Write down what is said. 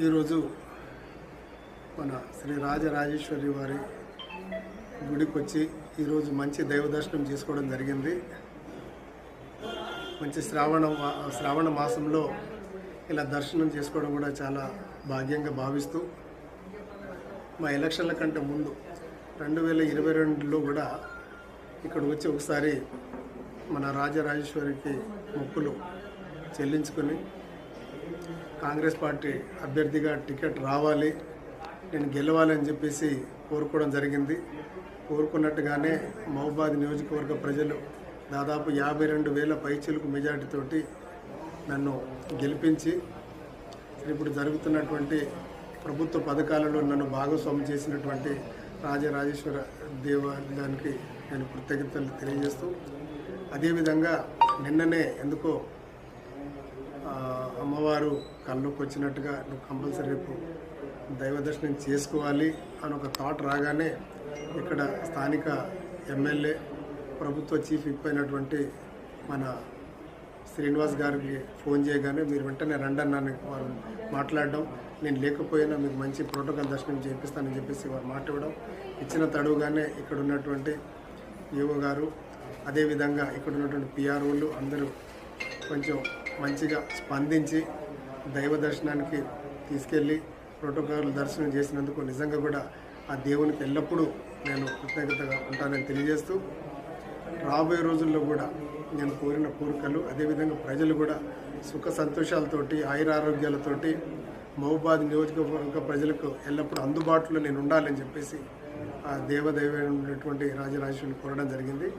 ఈరోజు మన శ్రీ రాజరాజేశ్వరి వారి గుడికి వచ్చి ఈరోజు మంచి దైవ దర్శనం చేసుకోవడం జరిగింది. మంచి శ్రావణ మాసంలో ఇలా దర్శనం చేసుకోవడం కూడా చాలా భాగ్యంగా భావిస్తూ, మా ఎలక్షన్ల కంటే ముందు 2022లో కూడా ఇక్కడ వచ్చి ఒకసారి మన రాజరాజేశ్వరికి మొక్కులు చెల్లించుకొని కాంగ్రెస్ పార్టీ అభ్యర్థిగా టికెట్ రావాలి, నేను గెలవాలని చెప్పేసి కోరుకోవడం జరిగింది. కోరుకున్నట్టుగానే మహబూబాద్ నియోజకవర్గ ప్రజలు దాదాపు 52,000 పైచిలుకు మెజార్టీతోటి నన్ను గెలిపించి ఇప్పుడు జరుగుతున్నటువంటి ప్రభుత్వ పథకాలలో నన్ను భాగస్వామ్యం చేసినటువంటి రాజరాజేశ్వర దేవాలయానికి నేను కృతజ్ఞతలు తెలియజేస్తూ, అదేవిధంగా నిన్ననే ఎందుకో అమ్మవారు కళ్ళకు వచ్చినట్టుగా నువ్వు కంపల్సరీ రేపు దైవ దర్శనం చేసుకోవాలి అని ఒక థాట్ రాగానే ఇక్కడ స్థానిక ఎమ్మెల్యే ప్రభుత్వ చీఫ్ అయినటువంటి మన శ్రీనివాస్ గారికి ఫోన్ చేయగానే మీరు వెంటనే రండి అన్నాను వారు మాట్లాడడం, నేను లేకపోయినా మీకు మంచి ప్రోటోకాల్ దర్శనం చేపిస్తానని చెప్పేసి వారు మాట్లాడడం, ఇచ్చిన తడువుగానే ఇక్కడ ఉన్నటువంటి యువ గారు అదేవిధంగా ఇక్కడ ఉన్నటువంటి పిఆర్ఓలు అందరూ కొంచెం మంచిగా స్పందించి దైవ దర్శనానికి తీసుకెళ్ళి ప్రోటోకాల్ దర్శనం చేసినందుకు నిజంగా కూడా ఆ దేవునికి ఎల్లప్పుడూ నేను కృతజ్ఞతగా ఉంటానని తెలియజేస్తూ, రాబోయే రోజుల్లో కూడా నేను కోరిన కోరికలు అదేవిధంగా ప్రజలు కూడా సుఖ సంతోషాలతోటి ఆయురారోగ్యాలతోటి మహబూబాద్ నియోజకవర్గ ప్రజలకు ఎల్లప్పుడూ అందుబాటులో నేను ఉండాలని చెప్పేసి ఆ దేవదైవమైనటువంటి రాజరాజేశ్వరిని కోరడం జరిగింది.